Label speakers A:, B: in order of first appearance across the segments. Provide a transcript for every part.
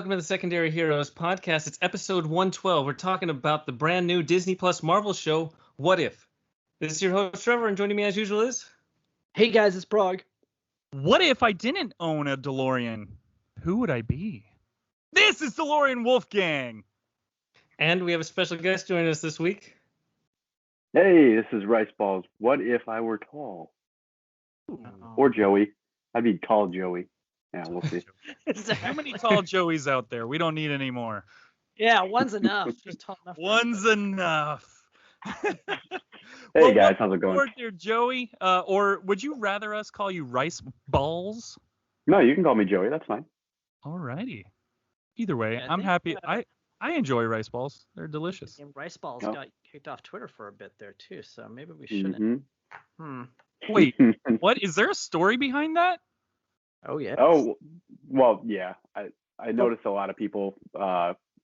A: welcome to the Secondary Heroes podcast. It's episode 112. We're talking about the brand new Disney Plus Marvel show, What If? This is your host, Trevor, and joining me as usual is...
B: Hey guys, it's Prague.
C: What if I didn't own a DeLorean? Who would I be? This is DeLorean Wolfgang!
A: And we have a special guest joining us this week.
D: Hey, this is Rice Balls. What if I were tall? Or Joey. I'd be tall Joey. Yeah, we'll see.
C: How many tall Joeys out there? We don't need any more.
B: Yeah, one's enough. Just tall enough.
C: One's enough.
D: Hey guys, how's it going?
C: Forward there, Joey. Or would you rather us call you Rice Balls?
D: No, you can call me Joey. That's fine.
C: Alrighty. Either way,
B: Yeah,
C: I'm happy. I enjoy rice balls. They're delicious.
B: And Rice Balls
D: Oh.
B: got kicked off Twitter for a bit there too, so maybe we shouldn't.
D: Mhm.
C: Wait, what? Is there a story behind that?
B: Oh yeah.
D: Oh, well, yeah. I noticed a lot of people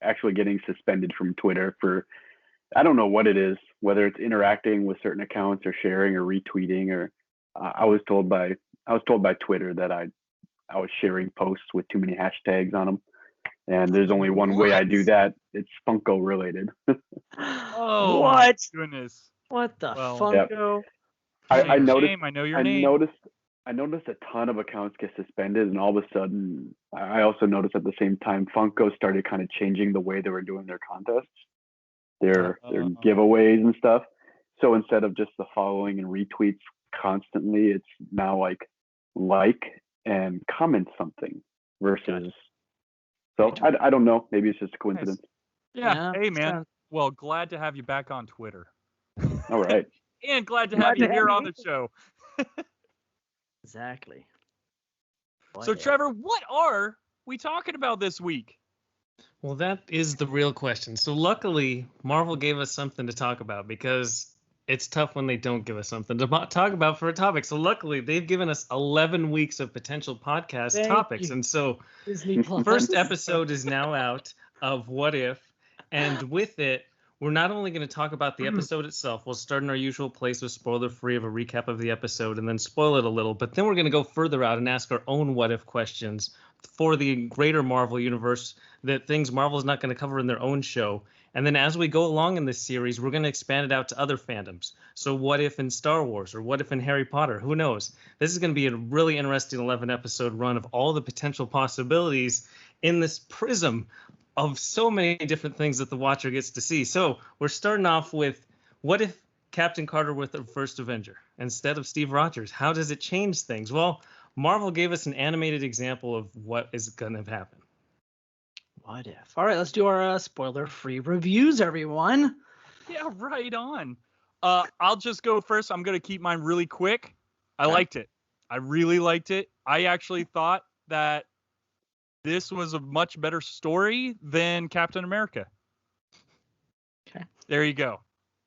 D: actually getting suspended from Twitter for, I don't know what it is, whether it's interacting with certain accounts or sharing or retweeting, or I was told by Twitter that I was sharing posts with too many hashtags on them. And there's only one way I do that. It's Funko related.
C: Oh,
B: What?
C: my goodness.
B: What the
C: Well,
B: Funko?
D: I noticed.
C: Shame, I know your
D: I
C: name.
D: noticed a ton of accounts get suspended, and all of a sudden, I also noticed at the same time, Funko started kind of changing the way they were doing their contests, their giveaways and stuff. So instead of just the following and retweets constantly, it's now like and comment something versus. So I don't know. Maybe it's just a coincidence.
C: Yeah. Hey, man.
B: sounds-
C: Well, glad to have you back on Twitter.
D: All right.
C: And glad to
B: Glad
C: have
B: to
C: you
B: have
C: here
B: me.
C: on the show.
B: Exactly.
C: So,
B: What if?
C: Trevor, what are we talking about this week?
A: Well, that is the real question. So luckily, Marvel gave us something to talk about because it's tough when they don't give us something to talk about for a topic. So luckily, they've given us 11 weeks of potential podcast
B: Thank
A: topics.
B: you.
A: And so
B: Disney Plus.
A: first episode is now out of What If, and with it, we're not only going to talk about the episode itself. We'll start in our usual place with spoiler-free of a recap of the episode and then spoil it a little. But then we're going to go further out and ask our own What If questions for the greater Marvel universe, that things Marvel is not going to cover in their own show. And then as we go along in this series, we're going to expand it out to other fandoms. So what if in Star Wars, or what if in Harry Potter? Who knows? This is going to be a really interesting 11-episode run of all the potential possibilities in this prism of so many different things that the watcher gets to see. So we're starting off with, what if Captain Carter was the First Avenger instead of Steve Rogers? How does it change things? Well, Marvel gave us an animated example of what is going to happen.
B: What if? All right, let's do our spoiler-free reviews, everyone.
C: Yeah, right on. I'll just go first. I'm going to keep mine really quick. I liked it. I really liked it. I actually thought that this was a much better story than Captain America.
B: Okay.
C: There you go.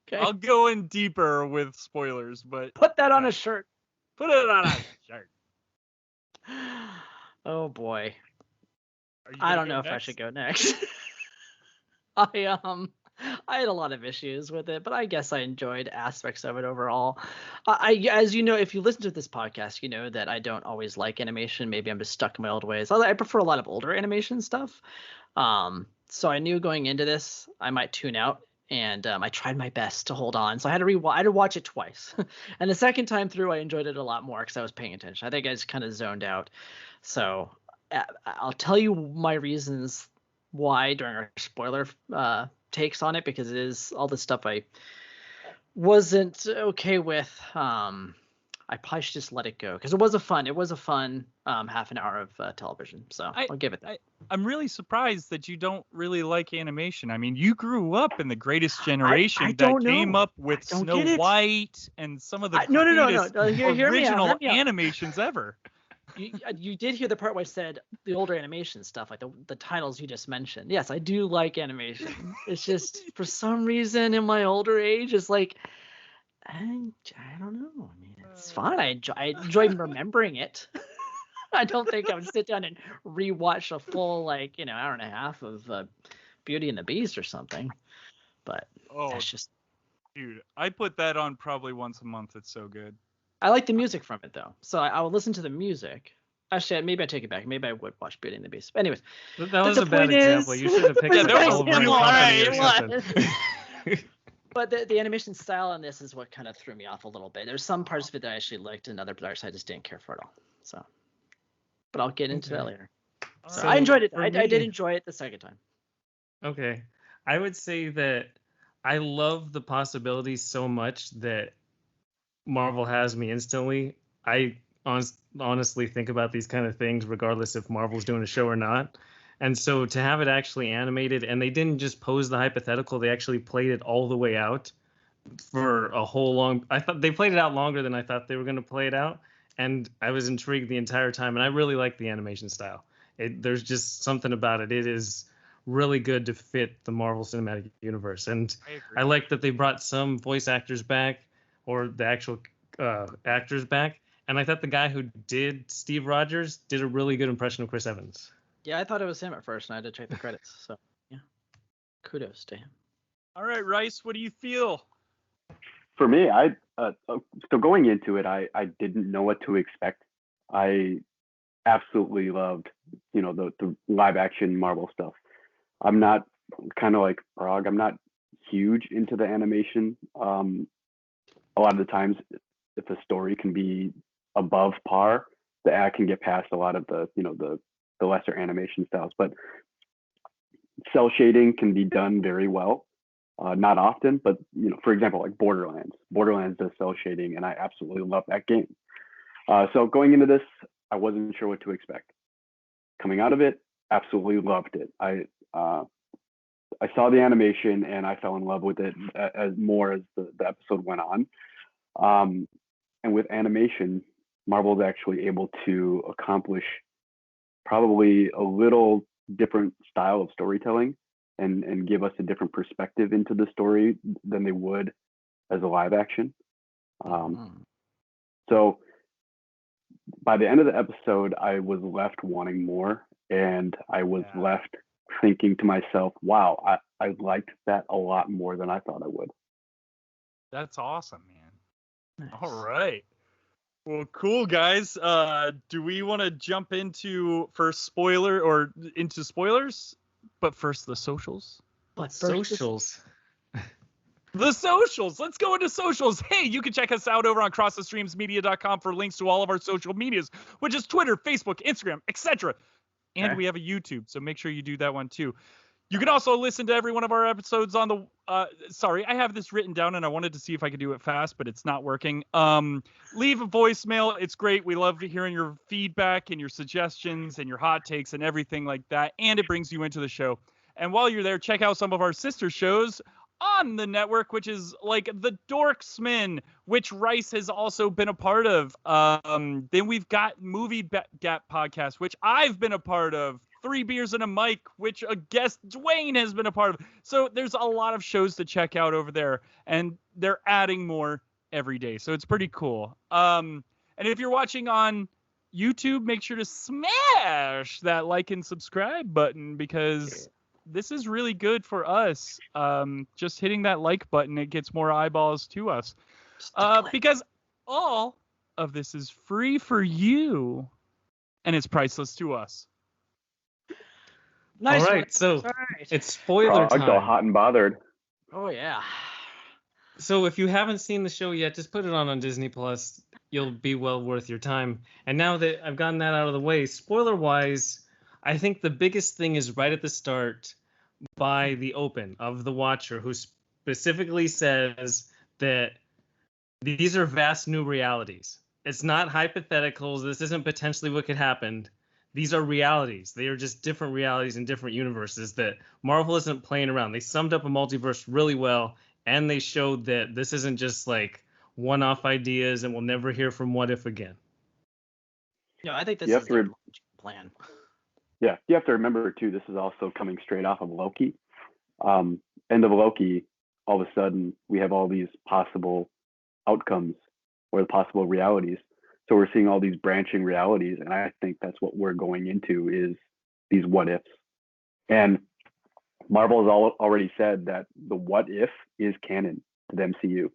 B: Okay.
C: I'll go in deeper with spoilers, but
B: Put that on a shirt.
C: put it on a shirt.
B: Oh boy.
C: Are you
B: I
C: gonna
B: don't
C: go
B: know if I
C: next?
B: should go next. I had a lot of issues with it, but I guess I enjoyed aspects of it overall. As you know, if you listen to this podcast, you know that I don't always like animation. Maybe I'm just stuck in my old ways. I prefer a lot of older animation stuff. So I knew going into this I might tune out, and I tried my best to hold on. So I had to watch it twice, and the second time through I enjoyed it a lot more because I was paying attention. I think I just kind of zoned out. So I'll tell you my reasons why during our spoiler takes on it, because it is all the stuff I wasn't okay with. I probably should just let it go because it was a fun half an hour of television. So I'll give it that.
C: I'm really surprised that you don't really like animation. I mean, you grew up in the Greatest Generation
B: I
C: that
B: don't
C: came
B: know.
C: up with
B: I don't
C: Snow
B: get it.
C: White and some of the
B: No.
C: greatest
B: Hear me out.
C: original
B: Hear me out.
C: animations ever.
B: You did hear the part where I said the older animation stuff, like the titles you just mentioned. Yes, I do like animation. It's just for some reason in my older age, it's like I don't know. I mean, it's fine. I enjoy remembering it. I don't think I would sit down and rewatch a full hour and a half of Beauty and the Beast or something. But
C: Oh,
B: that's just.
C: dude, I put that on probably once a month. It's so good.
B: I like the music from it though, so I will listen to the music. Actually, maybe I take it back. Maybe I would watch Beauty and the Beast. But anyways,
A: That was a bad example. You should have picked
C: Yeah,
A: like
C: that was
A: Oliver and
C: pretty
A: Company or
B: right,
A: something.
B: But the animation style on this is what kind of threw me off a little bit. There's some parts of it that I actually liked, and other parts I just didn't care for at all. So, but I'll get into that later. So I enjoyed it. I did enjoy it the second time.
A: Okay. I would say that I love the possibilities so much that Marvel has me instantly. I honestly think about these kind of things regardless if Marvel's doing a show or not. And so to have it actually animated, and they didn't just pose the hypothetical, they actually played it all the way out for a whole I thought they played it out longer than I thought they were going to play it out. And I was intrigued the entire time. And I really like the animation style. There's just something about it. It is really good to fit the Marvel Cinematic Universe. And I like that they brought some voice actors back, or the actual actors back. And I thought the guy who did Steve Rogers did a really good impression of Chris Evans.
B: Yeah, I thought it was him at first, and I had to check the credits. So, yeah, kudos to him.
C: All right, Rice, what do you feel?
D: For me, so going into it, I didn't know what to expect. I absolutely loved, the live action Marvel stuff. I'm not, kind of like Prague, I'm not huge into the animation. A lot of the times, if a story can be above par, I can get past a lot of the lesser animation styles. But cell shading can be done very well. Not often, but for example, like Borderlands. Borderlands does cell shading, and I absolutely love that game. So going into this, I wasn't sure what to expect. Coming out of it, absolutely loved it. I saw the animation and I fell in love with it as more as the episode went on. And with animation, Marvel is actually able to accomplish probably a little different style of storytelling and give us a different perspective into the story than they would as a live action. So by the end of the episode, I was left wanting more, and I was left thinking to myself, wow, I liked that a lot more than I thought I would.
C: That's awesome, man.
B: Nice.
C: All right. Well, cool, guys. Do we want to jump into spoilers? But first, the socials.
B: But
A: Socials.
C: The socials. Let's go into socials. Hey, you can check us out over on crossthestreamsmedia.com for links to all of our social medias, which is Twitter, Facebook, Instagram, etc. And we have a YouTube, so make sure you do that one too. You can also listen to every one of our episodes on the sorry, I have this written down and I wanted to see if I could do it fast, but it's not working. Leave a voicemail. It's great. We love hearing your feedback and your suggestions and your hot takes and everything like that. And it brings you into the show. And while you're there, check out some of our sister shows on the network, which is like The Dorksman, which Rice has also been a part of. Then we've got Movie Gap Podcast, which I've been a part of. 3 Beers and a Mic, which a guest Dwayne has been a part of. So there's a lot of shows to check out over there, and they're adding more every day. So it's pretty cool. And if you're watching on YouTube, make sure to smash that like and subscribe button, because this is really good for us. Just hitting that like button, it gets more eyeballs to us. Because all of this is free for you, and it's priceless to us.
B: Nice.
A: All right, so it's spoiler
D: Prague,
A: time.
D: all hot and bothered.
B: Oh yeah.
A: So if you haven't seen the show yet, just put it on Disney Plus. You'll be well worth your time. And now that I've gotten that out of the way, spoiler-wise, I think the biggest thing is right at the start by the open of the Watcher, who specifically says that these are vast new realities. It's not hypotheticals. This isn't potentially what could happen. These are realities. They are just different realities in different universes that Marvel isn't playing around. They summed up a multiverse really well, and they showed that this isn't just like one-off ideas and we'll never hear from What If again.
B: No, I think this is their plan.
D: Yeah, you have to remember, too, this is also coming straight off of Loki. End of Loki, all of a sudden, we have all these possible outcomes or the possible realities. So we're seeing all these branching realities, and I think that's what we're going into is these what ifs. And Marvel has already said that the what if is canon to the MCU.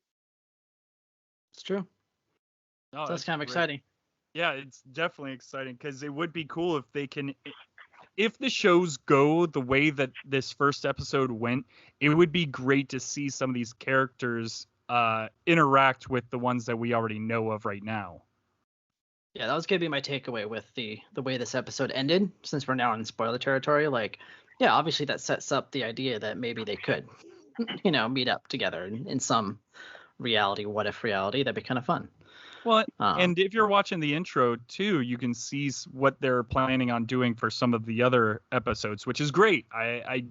B: It's true. So that's kind of exciting.
C: Yeah, it's definitely exciting because it would be cool if the shows go the way that this first episode went, it would be great to see some of these characters interact with the ones that we already know of right now.
B: Yeah, that was gonna be my takeaway with the way this episode ended. Since we're now in spoiler territory, like, yeah, obviously that sets up the idea that maybe they could, meet up together in some reality, what if reality. That'd be kind of fun.
C: Well, and if you're watching the intro too, you can see what they're planning on doing for some of the other episodes, which is great. I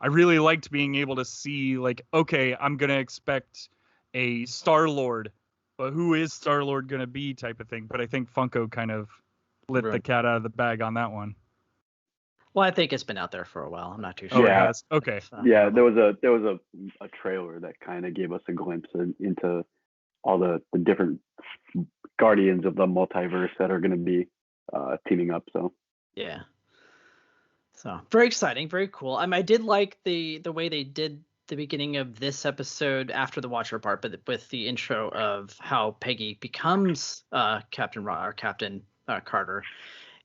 C: really liked being able to see, like, okay, I'm gonna expect a Star-Lord, but who is Star-Lord gonna be type of thing. But I think Funko kind of let the cat out of the bag on that one.
B: Well, I think it's been out there for a while. I'm not too sure.
C: Oh, it has? Okay.
D: Yeah, there was a trailer that kind of gave us a glimpse into all the different guardians of the multiverse that are going to be teaming up. So
B: yeah, so very exciting, very cool. I did like the way they did the beginning of this episode after the Watcher part, but with the intro of how Peggy becomes Captain Carter.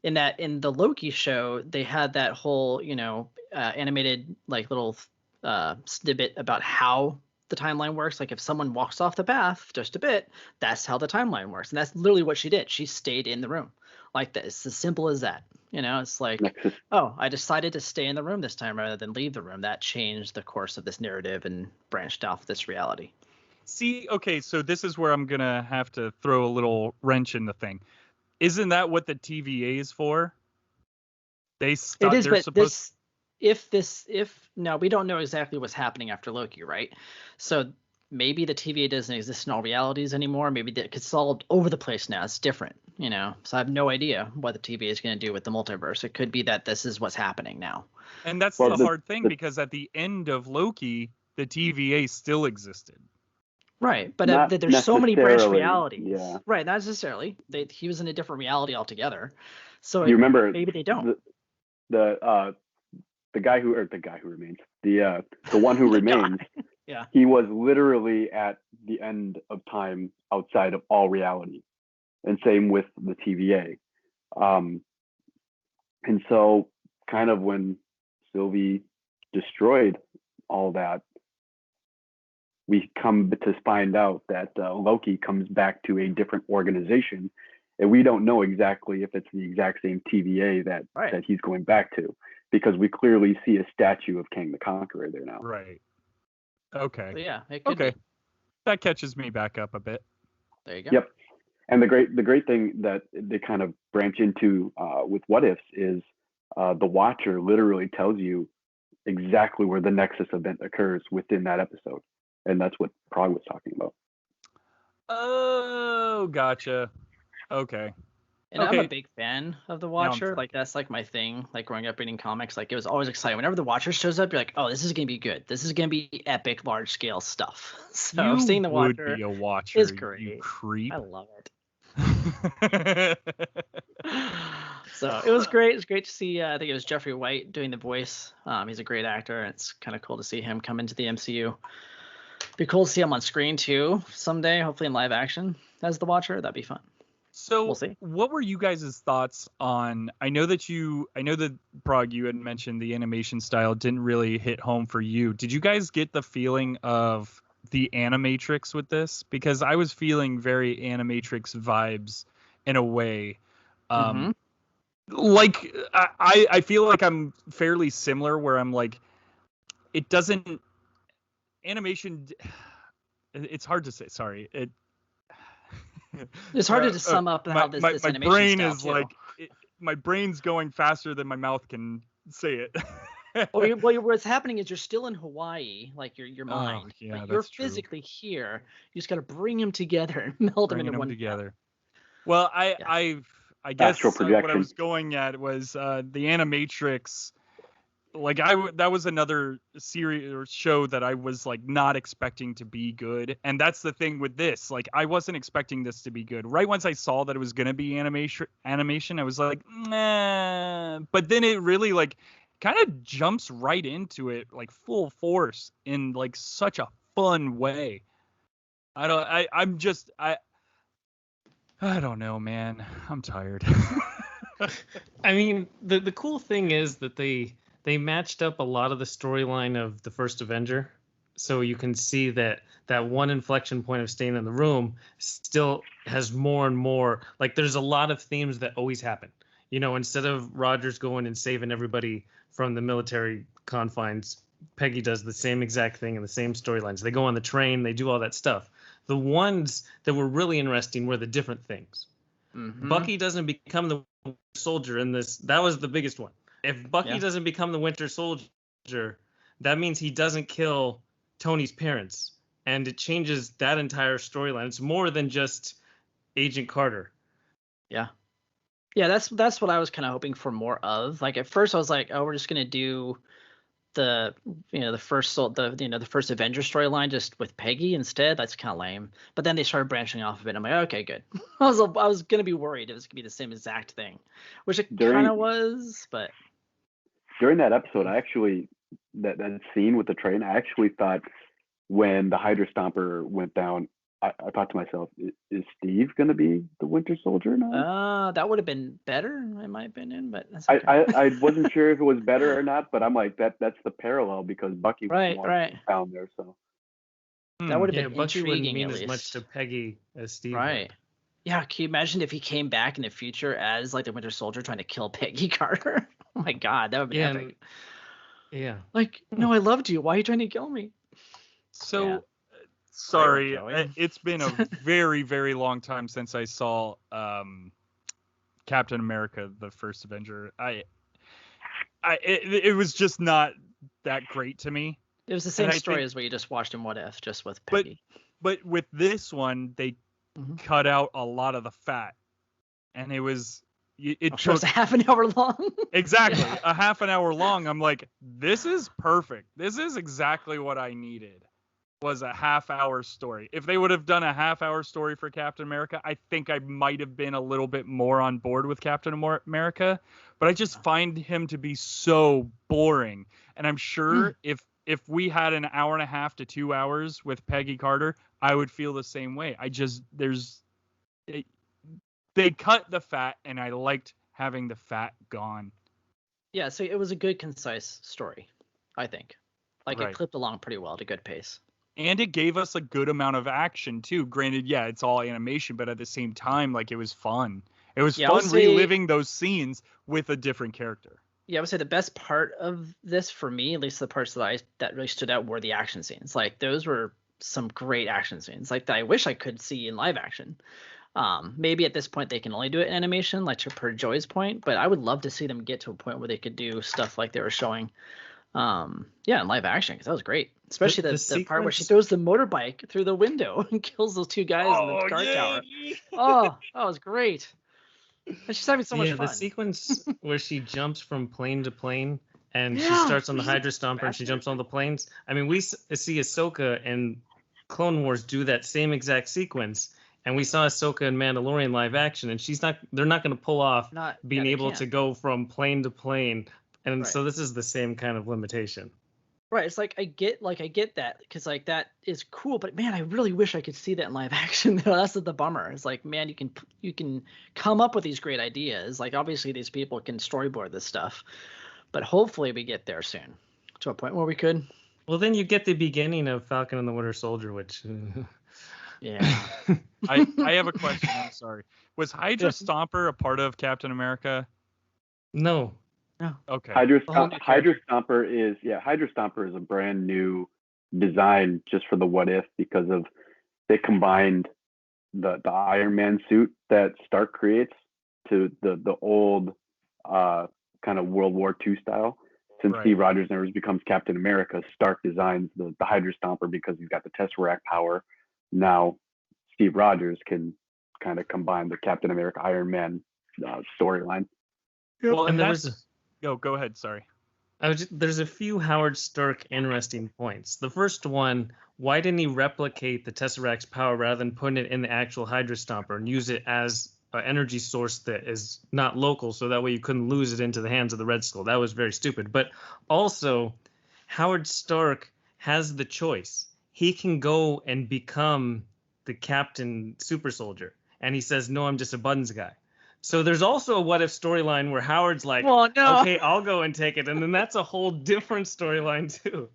B: In the Loki show, they had that whole animated like little snippet about how the timeline works. Like if someone walks off the path just a bit, that's how the timeline works, and that's literally what she did. She stayed in the room. Like that. It's as simple as that. It's like, oh, I decided to stay in the room this time rather than leave the room. That changed the course of this narrative and branched off this reality.
C: See, okay, so this is where I'm gonna have to throw a little wrench in the thing. Isn't that what the TVA is for?
B: It is, but if now we don't know exactly what's happening after Loki, right? So maybe the TVA doesn't exist in all realities anymore. Maybe it's all over the place now. It's different, So I have no idea what the TVA is going to do with the multiverse. It could be that this is what's happening now.
C: And that's the hard thing, because at the end of Loki, the TVA still existed.
B: Right, but there's so many branch realities. Yeah. Right, not necessarily. He was in a different reality altogether. So
D: you remember
B: maybe they don't.
D: The guy who remains, the one who remains.
B: Yeah.
D: He was literally at the end of time outside of all reality, and same with the TVA. And so kind of when Sylvie destroyed all that, we come to find out that Loki comes back to a different organization, and we don't know exactly if it's the exact same TVA that he's going back to, because we clearly see a statue of Kang the Conqueror there now.
C: Right. Okay.
B: So yeah. It could be.
C: That catches me back up a bit.
B: There you go.
D: Yep. And the great thing that they kind of branch into with What Ifs is the Watcher literally tells you exactly where the Nexus event occurs within that episode. And that's what Prague was talking about.
C: Oh, gotcha. Okay.
B: And I'm a big fan of the Watcher. Like that's like my thing. Like growing up reading comics, like it was always exciting. Whenever the Watcher shows up, you're like, oh, this is gonna be good. This is gonna be epic, large scale stuff. So seeing the Watcher,
C: be a Watcher
B: is great.
C: You creep.
B: I love it. So it was great. It was great to see. I think it was Jeffrey White doing the voice. He's a great actor, and it's kind of cool to see him come into the MCU. Be cool to see him on screen too someday, hopefully in live action as the Watcher. That'd be fun.
C: So
B: we'll see.
C: What were you guys' thoughts on? I know that Prague, you had mentioned the animation style didn't really hit home for you. Did you guys get the feeling of the Animatrix with this? Because I was feeling very Animatrix vibes in a way. Like I feel like I'm fairly similar, where I'm like, it doesn't animation. It's hard to say. Sorry.
B: It's harder to sum up how this animation
C: brain
B: style
C: is
B: too.
C: like my brain's going faster than my mouth can say it.
B: well, what's happening is you're still in Hawaii, like your mind.
C: Yeah,
B: you're physically here. You just got to bring them together and meld them into one
C: together. Well, I guess what I was going at was the Animatrix. Like that was another series or show that I was like not expecting to be good, and that's the thing with this. Like I wasn't expecting this to be good. Right once I saw that it was gonna be animation, I was like, nah. But then it really like kind of jumps right into it like full force in like such a fun way. I don't know, man. I'm tired.
A: I mean, the cool thing is that they matched up a lot of the storyline of the First Avenger, so you can see that that one inflection point of staying in the room still has more and more. Like, there's a lot of themes that always happen. You know, instead of Rogers going and saving everybody from the military confines, Peggy does the same exact thing in the same storylines. They go on the train, they do all that stuff. The ones that were really interesting were the different things.
B: Mm-hmm.
A: Bucky doesn't become the soldier in this. That was the biggest one. If Bucky doesn't become the Winter Soldier, that means he doesn't kill Tony's parents, and it changes that entire storyline. It's more than just Agent Carter.
B: Yeah. Yeah, that's what I was kind of hoping for more of. Like at first I was like, oh, we're just gonna do the the first Avenger storyline just with Peggy instead. That's kind of lame. But then they started branching off of it. I'm like, okay, good. I was gonna be worried it was gonna be the same exact thing, which it kind of was. But
D: during that episode, I actually that scene with the train, I actually thought when the Hydra Stomper went down, I thought to myself, is Steve going to be the Winter Soldier now?
B: That would have been better in my opinion, but that's
D: okay. I wasn't sure if it was better or not, but I'm like that's the parallel because Bucky was down there, so
B: that would have been
A: Bucky
B: intriguing.
A: Wouldn't mean
B: at
A: as
B: least.
A: much to Peggy as Steve.
B: Right.
A: Would.
B: Yeah, can you imagine if he came back in the future as like the Winter Soldier trying to kill Peggy Carter? Oh my God, that would be epic.
A: Yeah.
B: Like, no, I loved you. Why are you trying to kill me?
C: So, sorry, it's been a very, very long time since I saw Captain America: The First Avenger. It was just not that great to me.
B: It was the same story as what you just watched in What If, just with Peggy.
C: But with this one, they cut out a lot of the fat, and it was it
B: took a half an hour long.
C: Exactly, a half an hour long. I'm like, this is perfect. This is exactly what I needed. Was a half-hour story. If they would have done a half-hour story for Captain America, I think I might have been a little bit more on board with Captain America. But I just find him to be so boring. And I'm sure if we had an hour and a half to 2 hours with Peggy Carter, I would feel the same way. They cut the fat, and I liked having the fat gone.
B: Yeah, so it was a good, concise story, I think. Like it clipped along pretty well at a good pace.
C: And it gave us a good amount of action too. Granted, yeah, it's all animation, but at the same time, like it was fun. It was fun reliving those scenes with a different character.
B: Yeah, I would say the best part of this for me, at least the parts that really stood out, were the action scenes. Like those were some great action scenes, like that I wish I could see in live action. Maybe at this point they can only do it in animation, like to per Joy's point, but I would love to see them get to a point where they could do stuff like they were showing in live action, because that was great, especially the part where she throws the motorbike through the window and kills those two guys in the guard tower. Oh, that was great. And she's having so much fun.
A: The sequence where she jumps from plane to plane and she starts on the Hydra Stomper and she jumps on the planes. I mean, we see Ahsoka and Clone Wars do that same exact sequence, and we saw Ahsoka in Mandalorian live action, and they're not going to pull off being able to go from plane to plane. And so this is the same kind of limitation.
B: Right. It's like I get that, because like that is cool, but man, I really wish I could see that in live action. That's the bummer. It's like, man, you can come up with these great ideas. Like obviously these people can storyboard this stuff, but hopefully we get there soon to a point where we could.
A: Well, then you get the beginning of Falcon and the Winter Soldier, which.
B: Yeah.
C: I have a question. I'm sorry. Was Hydra Stomper a part of Captain America?
A: No.
B: No.
C: Okay.
D: Hydra Stomper is a brand new design just for the What If, because of they combined the Iron Man suit that Stark creates to the old kind of World War II style. Since Steve Rogers never becomes Captain America, Stark designs the Hydra Stomper because he's got the Tesseract power. Now Steve Rogers can kind of combine the Captain America Iron Man storyline.
C: Well, and go ahead. Sorry.
A: There's a few Howard Stark interesting points. The first one, why didn't he replicate the Tesseract's power rather than putting it in the actual Hydra Stomper and use it as an energy source that is not local, so that way you couldn't lose it into the hands of the Red Skull? That was very stupid. But also, Howard Stark has the choice. He can go and become the Captain Super Soldier. and he says, "No, I'm just a buttons guy." So there's also a what if storyline where Howard's like,
B: Well, no.
A: "Okay, I'll go and take it," and then that's a whole different storyline too.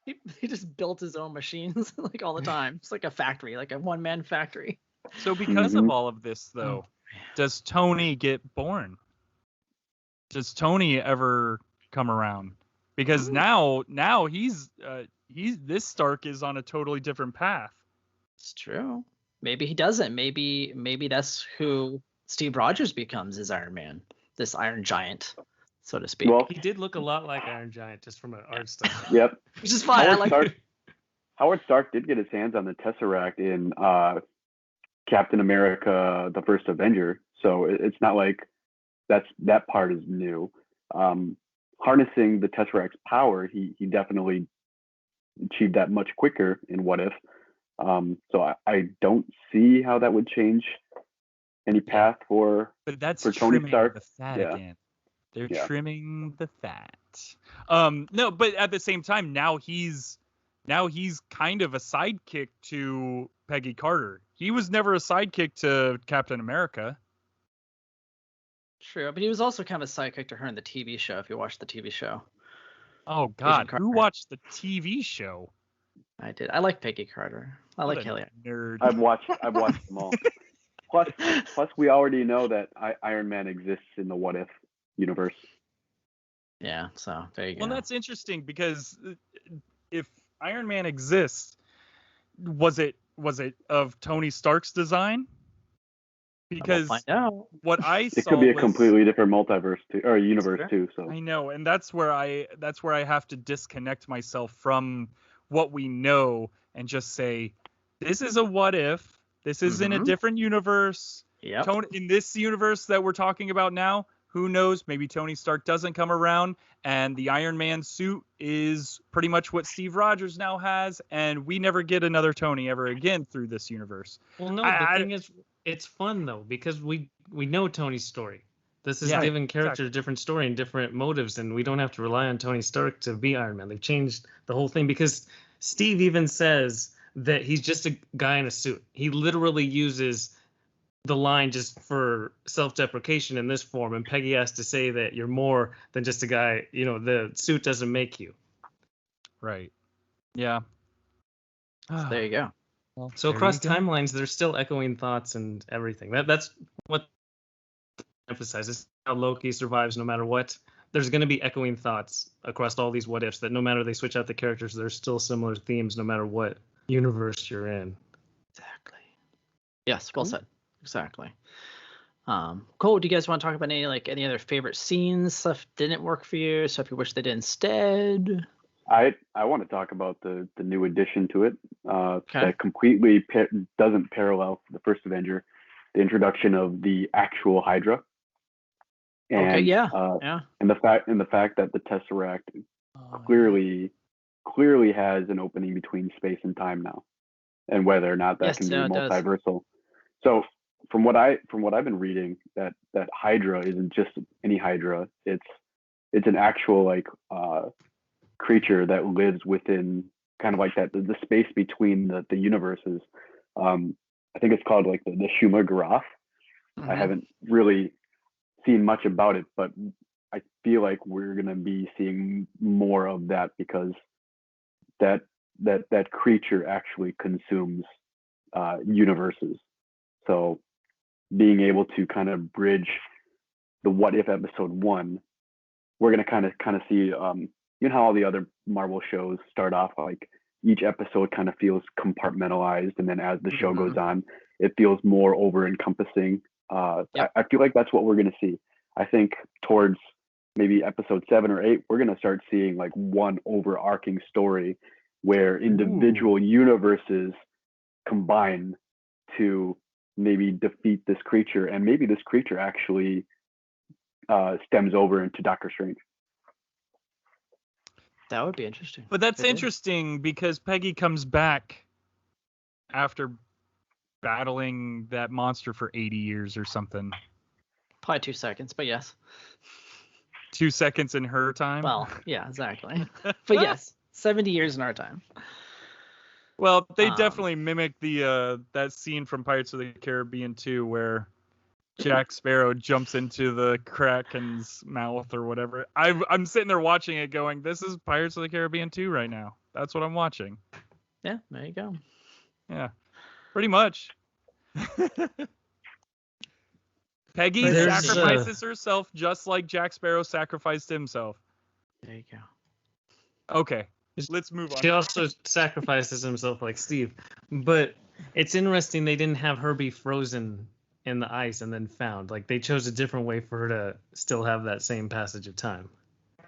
B: He just built his own machines like all the time. It's like a factory, like a one-man factory.
C: So because of
D: Mhm.
C: all of this, though, does Tony get born? Does Tony ever come around? Because now he's this Stark is on a totally different path.
B: It's true. Maybe he doesn't. Maybe that's who Steve Rogers becomes, is Iron Man, this Iron Giant, so to speak.
D: Well,
A: He did look a lot like Iron Giant, just from an art style.
D: yep.
B: Which is fine.
D: Howard Stark did get his hands on the Tesseract in Captain America: The First Avenger, so it's not like that part is new. Harnessing the Tesseract's power, he definitely achieved that much quicker in What If. So I don't see how that would change any path for
C: But
D: for Tony
C: trimming
D: Stark.
C: the fat
D: Yeah.
C: again. They're
D: Yeah.
C: trimming the fat. No, but at the same time, now he's kind of a sidekick to Peggy Carter. He was never a sidekick to Captain America.
B: True, but he was also kind of a sidekick to her in the TV show, if you watched the TV show.
C: Oh God,
B: Carter.
C: who watched the TV show?
B: I did. I like Peggy Carter. I
C: What
B: like
C: a
B: Haley.
C: nerd.
D: I've watched them all. Plus, we already know that Iron Man exists in the What If universe.
B: Yeah, so there you go.
C: Well, that's interesting because if Iron Man exists, was it of Tony Stark's design? Because
B: We'll find out.
C: what I
D: It
C: saw
D: could be a
C: was,
D: completely different multiverse too, or universe too. So
C: I know, and that's where I have to disconnect myself from what we know and just say, this is a what if. This is in a different universe.
B: Yep.
C: Tony, in this universe that we're talking about now, who knows? Maybe Tony Stark doesn't come around, and the Iron Man suit is pretty much what Steve Rogers now has, and we never get another Tony ever again through this universe.
A: Well, no, the thing is, it's fun though because we know Tony's story. This is giving characters a different story and different motives, and we don't have to rely on Tony Stark to be Iron Man. They've changed the whole thing because Steve even says that he's just a guy in a suit. He literally uses the line just for self-deprecation in this form, and Peggy has to say that you're more than just a guy. You know, the suit doesn't make you.
C: Right. Yeah.
B: So there you go.
C: Well,
A: So
C: there
A: across
C: you go.
A: timelines, there's still echoing thoughts and everything. That's what emphasizes how Loki survives no matter what. There's going to be echoing thoughts across all these what ifs that no matter they switch out the characters, there's still similar themes no matter what universe you're in.
B: Exactly. Yes, well said. Exactly. Cole, do you guys want to talk about any other favorite scenes, stuff didn't work for you, stuff you wish they did instead?
D: I want to talk about the new addition to it that completely doesn't parallel the First Avenger, the introduction of the actual Hydra. And, and the fact that the Tesseract clearly has an opening between space and time now, and whether or not that can be multiversal. So from what I've been reading, that Hydra isn't just any Hydra. It's an actual creature that lives within kind of like that the space between the universes. I think it's called like the Shuma-Gorath. I haven't really seen much about it, but I feel like we're gonna be seeing more of that because that creature actually consumes universes. So being able to kind of bridge the What If episode 1, we're gonna kind of see you know how all the other Marvel shows start off like each episode kind of feels compartmentalized, and then as the show goes on, it feels more over encompassing. I feel like that's what we're gonna see. I think towards maybe episode 7 or 8, we're gonna start seeing like one overarching story where individual universes combine to maybe defeat this creature, and maybe this creature actually stems over into Doctor Strange.
B: That would be interesting.
C: But that's interesting because Peggy comes back after battling that monster for 80 years or something.
B: Probably 2 seconds, but yes.
C: 2 seconds in her time?
B: Well, yeah, exactly. But yes, 70 years in our time.
C: Well, they definitely mimic the that scene from Pirates of the Caribbean 2 where Jack Sparrow jumps into the Kraken's mouth or whatever. I'm sitting there watching it going, this is Pirates of the Caribbean 2 right now. That's what I'm watching.
B: Yeah, there you go.
C: Yeah, pretty much. Peggy
A: There's,
C: sacrifices herself just like Jack Sparrow sacrificed himself.
B: There you go.
C: Okay, let's move on.
A: She also sacrifices himself like Steve. But it's interesting they didn't have her be frozen in the ice and then found. Like, they chose a different way for her to still have that same passage of time.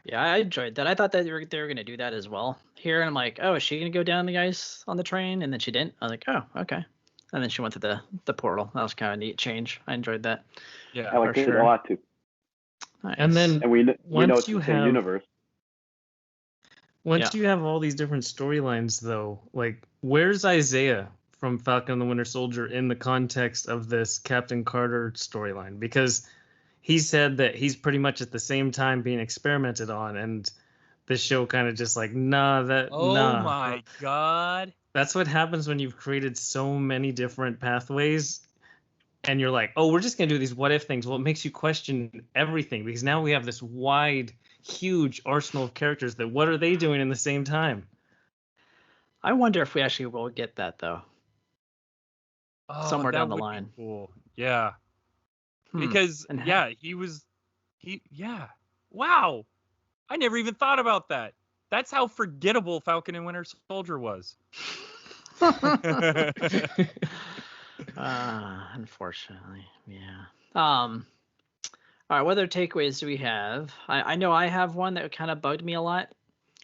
B: Yeah, I enjoyed that. I thought that they were going to do that as well here. And I'm like, oh, is she going to go down the ice on the train? And then she didn't. I was like, oh, okay. And then she went to the portal. That was kind of a neat change. I enjoyed that.
C: Yeah,
D: I liked it a lot too.
B: Nice.
A: And then
D: And we know
A: once
D: it's
A: you
D: the same
A: have
D: universe.
A: once you have all these different storylines, though, like, where's Isaiah from Falcon and the Winter Soldier in the context of this Captain Carter storyline? Because he said that he's pretty much at the same time being experimented on, and this show kind of just like, nah.
C: my God.
A: That's what happens when you've created so many different pathways, and you're like, oh, we're just gonna do these what if things. Well, it makes you question everything, because now we have this wide, huge arsenal of characters that what are they doing in the same time?
B: I wonder if we actually will get that though. Somewhere
C: that
B: down the
C: would be
B: line.
C: cool. Yeah. Because wow. I never even thought about that. That's how forgettable Falcon and Winter Soldier was.
B: Unfortunately, yeah. All right, what other takeaways do we have? I know I have one that kind of bugged me a lot.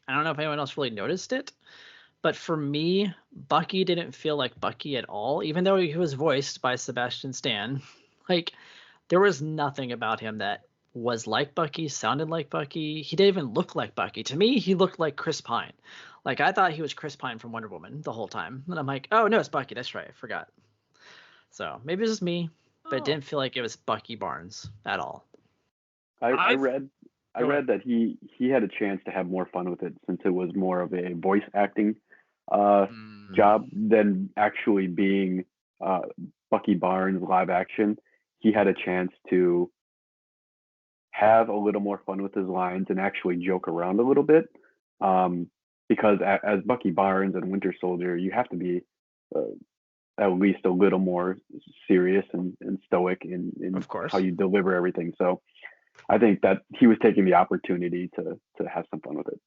B: I don't know if anyone else really noticed it, but for me, Bucky didn't feel like Bucky at all, even though he was voiced by Sebastian Stan. Like, there was nothing about him that was like Bucky, sounded like Bucky. He didn't even look like Bucky. To me, he looked like Chris Pine. Like, I thought he was Chris Pine from Wonder Woman the whole time. And I'm like, oh, no, it's Bucky. That's right. I forgot. So maybe it's just me, but it didn't feel like it was Bucky Barnes at all.
D: I read that he had a chance to have more fun with it since it was more of a voice acting job than actually being Bucky Barnes live action. He had a chance to have a little more fun with his lines and actually joke around a little bit. Because as Bucky Barnes and Winter Soldier, you have to be at least a little more serious and stoic in
B: Of course.
D: how you deliver everything. So I think that he was taking the opportunity to have some fun with it.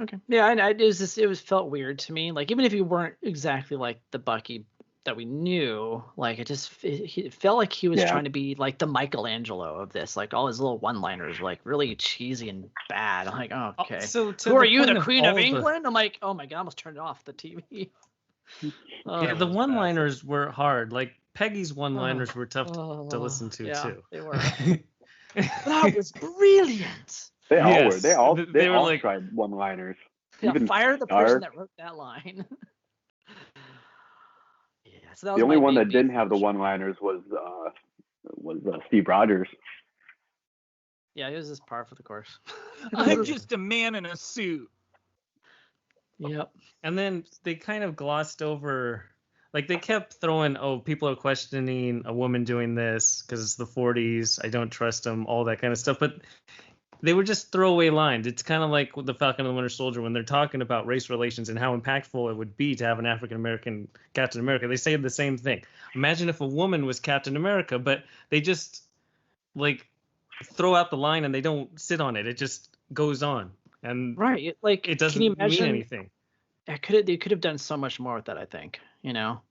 B: Okay. Yeah, it was felt weird to me. Like, even if you weren't exactly like the Bucky that we knew, like, it felt like he was trying to be like the Michelangelo of this. Like, all his little one-liners were like really cheesy and bad. I'm like, oh, okay.
A: So
B: who are you, the Queen of England? I'm like, oh my God, I almost turned off the TV.
A: The one-liners were hard. Like, Peggy's one-liners were tough to listen to too.
B: They were. That was brilliant.
D: They all were. They
A: were
D: all
A: like,
D: tried one-liners.
B: Yeah,
D: Even
B: fire the person that wrote that line. So that was
D: the only
B: my
D: one
B: big
D: that didn't
B: beef
D: have the
B: with the show.
D: one-liners was Steve Rogers.
B: Yeah, he was just par for the course.
C: I'm just a man in a suit.
B: Yep.
A: And then they kind of glossed over, like, they kept throwing, oh, people are questioning a woman doing this because it's the 40s. I don't trust them, all that kind of stuff. But they were just throwaway lines. It's kind of like with the Falcon and the Winter Soldier when they're talking about race relations and how impactful it would be to have an African-American Captain America. They say the same thing. Imagine if a woman was Captain America, but they just, like, throw out the line and they don't sit on it. It just goes on. And
B: Right. Like,
A: it doesn't
B: can you imagine,
A: mean anything.
B: They could have done so much more with that, I think, you know?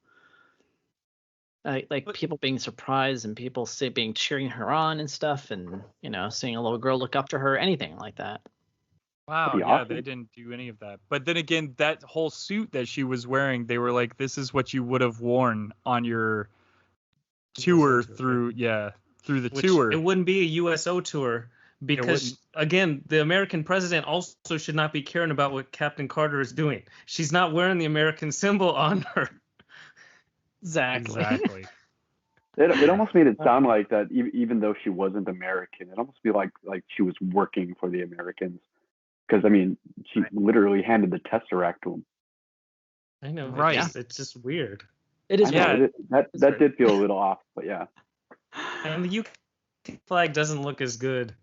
B: Like people being surprised and people being cheering her on and stuff, and, you know, seeing a little girl look up to her, anything like that.
C: Wow, yeah,
D: awesome.
C: They didn't do any of that. But then again, that whole suit that she was wearing, they were like, this is what you would have worn on your tour through the tour.
A: It wouldn't be a USO tour because, again, the American president also should not be caring about what Captain Carter is doing. She's not wearing the American symbol on her.
B: Exactly.
D: It almost made it sound like that even though she wasn't American, it almost be like she was working for the Americans. Because, I mean, she literally handed the Tesseract to him.
A: I know.
C: Right.
A: It's just weird.
B: It is.
C: Yeah.
B: weird.
D: That did feel a little off, but yeah.
A: And the UK flag doesn't look as good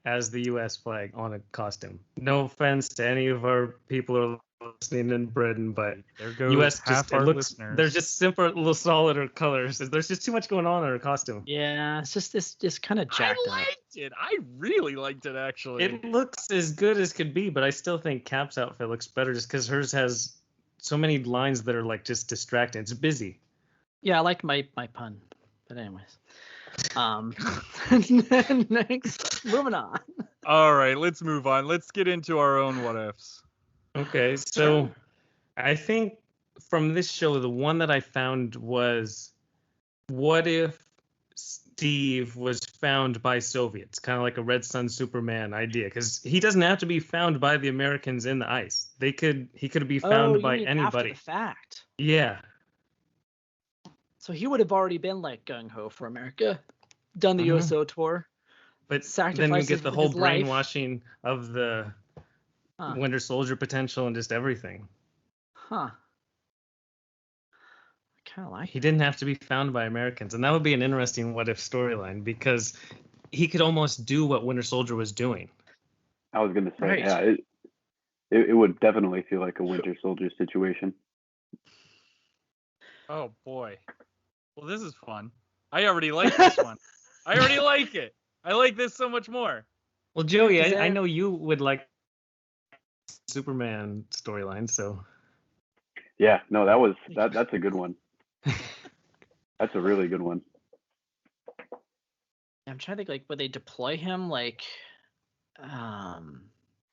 A: as the US flag on a costume. No offense to any of our people who are listening in Britain, but
C: There goes
A: US
C: half
A: just
C: our
A: looks
C: listeners.
A: they're just simple little solider colors. There's just too much going on in our costume.
B: Yeah, it's just kind of jacked
C: I
B: up.
C: liked it. I really liked it, actually.
A: It looks as good as could be, but I still think Cap's outfit looks better just because hers has so many lines that are like just distracting. It's busy.
B: Yeah, I like my pun. But anyways. Next, moving on.
C: All right, let's move on. Let's get into our own what ifs.
A: Okay, so I think from this show, the one that I found was, what if Steve was found by Soviets? Kind of like a Red Sun Superman idea, because he doesn't have to be found by the Americans in the ice. He could be found by
B: you mean
A: anybody.
B: After the fact.
A: Yeah.
B: So he would have already been like gung ho for America, done the USO tour.
A: But then you
B: Sacrifices
A: get the
B: his
A: whole
B: life.
A: brainwashing of the
B: Huh.
A: Winter Soldier potential and just everything.
B: Huh. I kind of like
A: He didn't have to be found by Americans, and that would be an interesting what if storyline, because he could almost do what Winter Soldier was doing.
D: I was gonna say,
B: Right.
D: yeah, it would definitely feel like a Winter Soldier situation.
C: Oh boy. Well, this is fun. I already like this one. I already like it. I like this so much more.
A: Well, Joey,
B: Is
A: I
B: that-
A: know you would like Superman storyline, so
D: Yeah, no, that's a good one. That's a really good one.
B: I'm trying to think, like, would they deploy him? Like,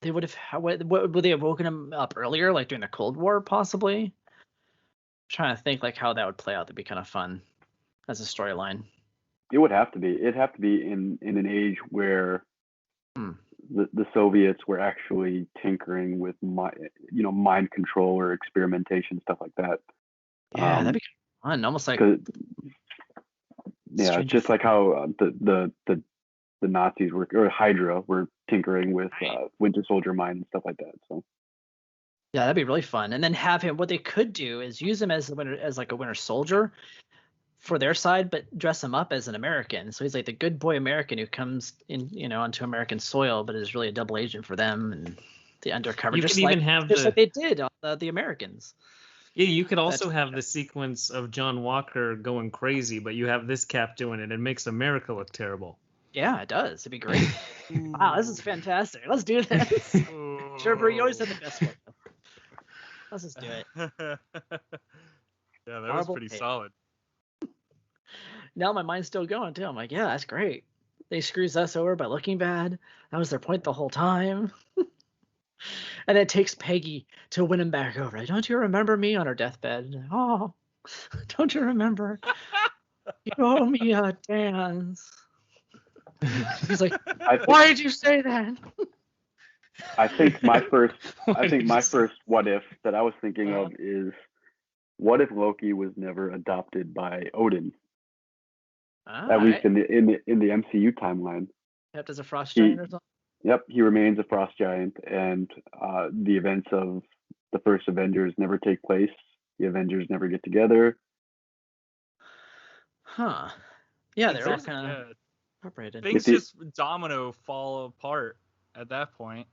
B: they would have. Would they have woken him up earlier, like during the Cold War, possibly? I'm trying to think, like, how that would play out. That'd be kind of fun as a storyline.
D: It would have to be. It'd have to be in an age where the Soviets were actually tinkering with mind control or experimentation, stuff like that.
B: Yeah, that'd be kind of fun. Almost like
D: yeah,
B: Stranger
D: just like how the Nazis were, or Hydra were tinkering with
B: Right.
D: Winter Soldier mind and stuff like that. So
B: yeah, that'd be really fun. And then have him. What they could do is use him as like a Winter Soldier for their side, but dress him up as an American. So he's like the good boy American who comes in, onto American soil, but is really a double agent for them and the undercover.
A: You
B: Just
A: could
B: like
A: even have
B: like they did on the Americans.
A: yeah, you could also
B: That's-
A: have the sequence of John Walker going crazy, but you have this Cap doing it. It makes America look terrible.
B: Yeah, it does. It'd be great. Wow, this is fantastic. Let's do this. Sherber, you always have the best one. Let's just do it.
C: Yeah, that was
B: Marvel
C: pretty
B: tape.
C: solid.
B: Now my mind's still going too. I'm like, yeah, that's great. They screws us over by looking bad. That was their point the whole time. And it takes Peggy to win him back over. Like, don't you remember me on her deathbed? Oh, don't you remember? You owe me a dance. He's like, why did you say that?
D: I think my first what if that I was thinking of is, what if Loki was never adopted by Odin? At least in the MCU timeline.
B: Kept as a frost giant or something.
D: Yep, he remains a frost giant, and the events of the First Avengers never take place. The Avengers never get together.
B: Huh. Yeah, they're all kind of
C: Yeah,
B: separated.
C: things just domino fall apart at that point.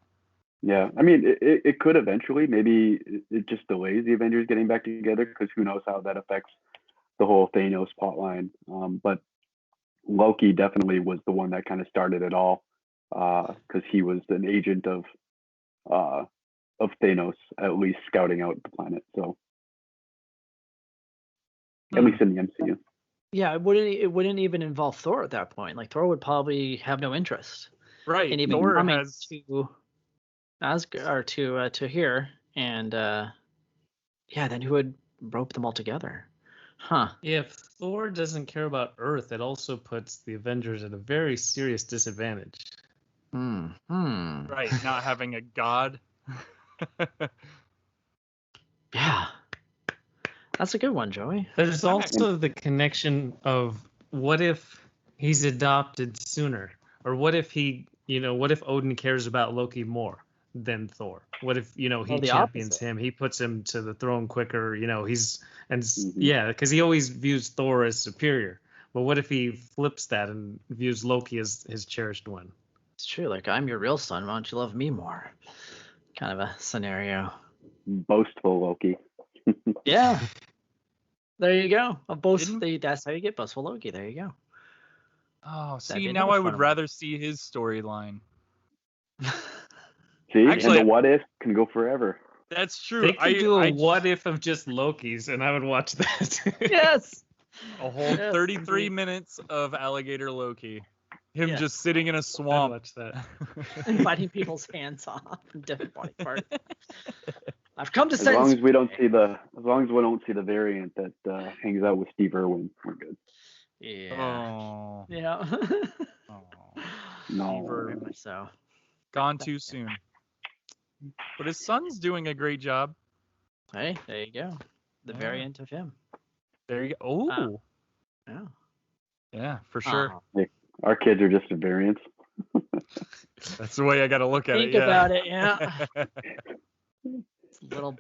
D: Yeah, I mean, it could eventually. Maybe it just delays the Avengers getting back together, because who knows how that affects the whole Thanos plotline. But Loki definitely was the one that kind of started it all, because he was an agent of Thanos, at least scouting out the planet. So at least in the MCU.
B: Yeah, it wouldn't even involve Thor at that point. Like Thor would probably have no interest
C: Right.
B: in even
C: Thor
B: coming
C: has
B: to Asgard or to here, and yeah, then who would rope them all together? Huh.
A: If Thor doesn't care about Earth, it also puts the Avengers at a very serious disadvantage.
C: right, not having a god.
B: Yeah. That's a good one, Joey.
A: There's also the connection of what if he's adopted sooner, or what if what if Odin cares about Loki more than Thor? What if, he
B: the
A: champions
B: opposite.
A: him? He puts him to the throne quicker.
D: Mhm.
A: Yeah, because he always views Thor as superior. But what if he flips that and views Loki as his cherished one?
B: It's true. Like, I'm your real son. Why don't you love me more? Kind of a scenario.
D: Boastful Loki.
B: Yeah. There you go.
C: Didn't-
B: That's how you get boastful Loki. There you go.
C: Oh,
B: That'd
C: see,
B: be
C: now
B: another
C: I would
B: fun one.
C: rather see his storyline.
D: See,
C: Actually-
D: and the what if can go forever.
C: That's true.
A: They could do a
C: I
A: what if of just Loki's, and I would watch that.
B: Yes.
C: A whole
B: Yes,
C: 33
B: indeed.
C: minutes of alligator Loki. Him
B: Yes.
C: just sitting in a
A: I'd
C: swamp.
A: watch that.
B: And biting people's hands off from different body parts. I've come to
D: As long
B: sentence.
D: as we don't see the variant that hangs out with Steve Irwin, we're good.
B: Yeah.
C: Oh,
B: Yeah.
C: oh.
D: No.
B: Very much so.
C: Gone too soon. But his son's doing a great job.
B: Hey, there you go. The
C: Yeah.
B: variant of him.
C: There you go. Oh,
B: Yeah.
C: yeah, for sure.
D: Our kids are just a variance.
C: That's the way I got to look at
B: Think
C: it. Yeah.
B: about it, yeah. Little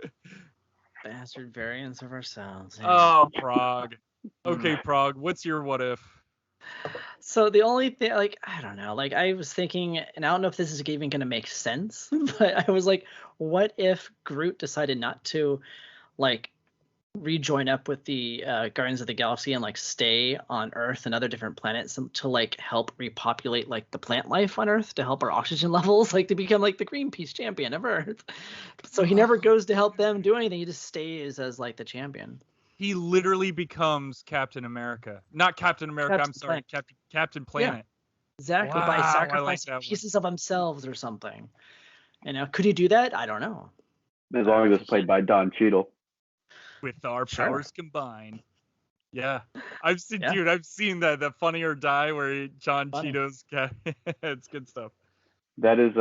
B: bastard variants of ourselves. Yeah.
C: Oh, Prague. Okay, Prague. What's your what if?
B: So the only thing, like, I don't know, like, I was thinking, and I don't know if this is even going to make sense, but I was like, what if Groot decided not to, like, rejoin up with the Guardians of the Galaxy and, like, stay on Earth and other different planets to, like, help repopulate, like, the plant life on Earth to help our oxygen levels, like, to become, like, the Greenpeace champion of Earth. So he never goes to help them do anything. He just stays as, like, the champion.
C: He literally becomes Captain America. Not Captain America,
B: Captain
C: I'm sorry.
B: Planet.
C: Captain Planet.
B: Exactly,
C: Wow,
B: by
C: I like
B: sacrificing
C: that one.
B: pieces of themselves or something. Could he do that? I don't know.
D: As long as it's played by Don Cheadle.
C: With our
B: Sure.
C: powers combined. Yeah. I've seen
B: Yeah.
C: the Funny or Die where John
B: Funny.
C: Cheeto's it's good stuff.
D: That is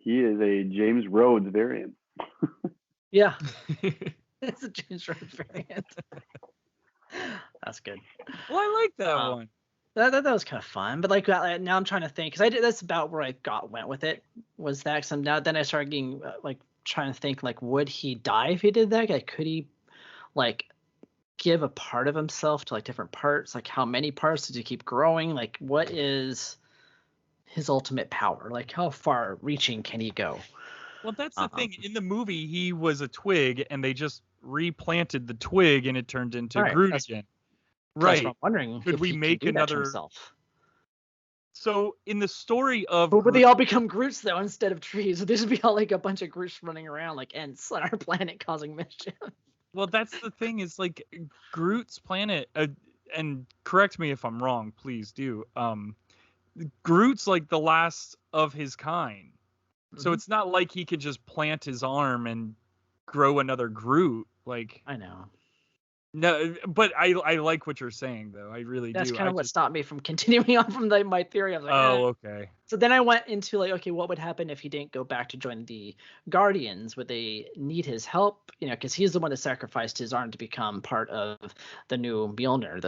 D: he is a James Rhodes variant.
B: Yeah, it's a James Rhodes variant. That's good.
C: Well, I like that
B: Um,
C: one.
B: That was kind of fun, but like now I'm trying to think because that's about where I went with it. Was that some now? Then I started getting like trying to think like, would he die if he did that? Like, could he like give a part of himself to like different parts? Like, how many parts does he keep growing? Like, what is his ultimate power? Like, how far reaching can he go?
C: Well, that's the thing. In the movie, he was a twig, and they just replanted the twig, and it turned into
B: Right,
C: Groot
B: that's-
C: again.
B: That's
C: Right.
B: what I'm wondering.
C: Could
B: if
C: we
B: he can
C: make
B: do that to
C: another-
B: himself?
C: So in the story of
B: But would they all become Groots though instead of trees? Would this be all like a bunch of Groots running around like ants on our planet causing mischief?
C: Well, that's the thing is like Groot's planet, and correct me if I'm wrong, please do. Groot's like the last of his kind, so
B: Mhm.
C: it's not like he could just plant his arm and grow another Groot. Like
B: I know.
C: no, but I like what you're saying though. I really
B: That's
C: do.
B: kind
C: I
B: of what
C: just-
B: stopped me from continuing on from my theory. I was like,
C: Oh, okay.
B: So then I went into like, okay, what would happen if he didn't go back to join the Guardians? Would they need his help? Because he's the one that sacrificed his arm to become part of the new Mjolnir,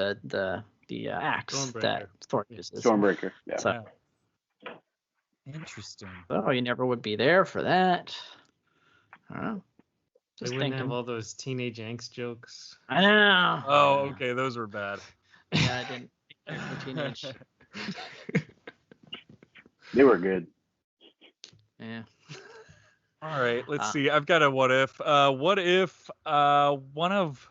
B: the axe that Thor uses.
D: Stormbreaker. Yeah.
B: So,
C: Interesting.
B: oh, you never would be there for that. I don't know.
A: They
B: Just
A: wouldn't
B: thinking.
A: have all those teenage angst jokes.
B: I know.
C: Oh, okay. Those were bad.
B: Yeah, I didn't. For teenage.
D: They were good.
B: Yeah.
C: All right, let's see. I've got a what if. What if one of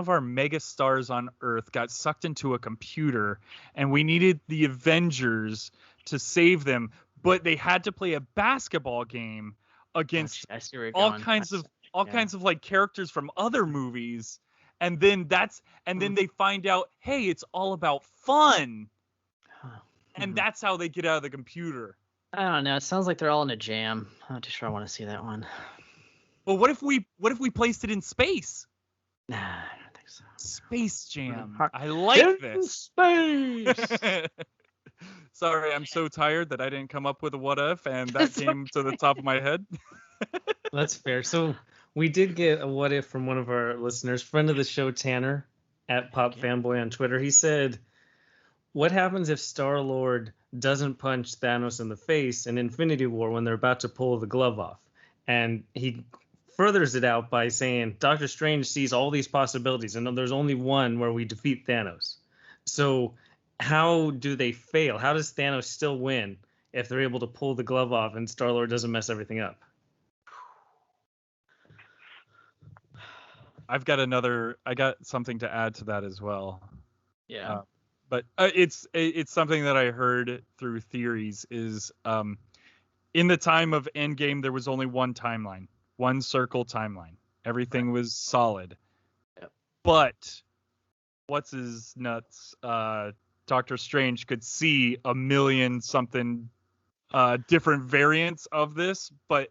C: our mega stars on Earth got sucked into a computer, and we needed the Avengers to save them, but they had to play a basketball game against
B: I see where you're
C: all
B: going.
C: kinds of like characters from other movies, and then then they find out, hey, it's all about fun, and that's how they get out of the computer.
B: I don't know. It sounds like they're all in a jam. I'm not too sure I want to see that one.
C: Well, what if we placed it in space?
B: Nah, I don't think so.
C: Space Jam.
B: Har-
C: I like
B: In
C: this.
B: space.
C: Sorry, I'm so tired that I didn't come up with a what if, and that
B: That's
C: came to the top of my head.
A: That's fair. So we did get a what if from one of our listeners, friend of the show, Tanner, at Pop Fanboy on Twitter. He said, what happens if Star-Lord doesn't punch Thanos in the face in Infinity War when they're about to pull the glove off? And he furthers it out by saying Doctor Strange sees all these possibilities, and there's only one where we defeat Thanos. So how do they fail? How does Thanos still win if they're able to pull the glove off and Star-Lord doesn't mess everything up?
C: I got something to add to that as well.
B: Yeah.
C: But it's something that I heard through theories is in the time of Endgame, there was only one timeline, one circle timeline. Everything was solid.
B: Yep.
C: But what's his nuts? Doctor Strange could see a million something different variants of this, but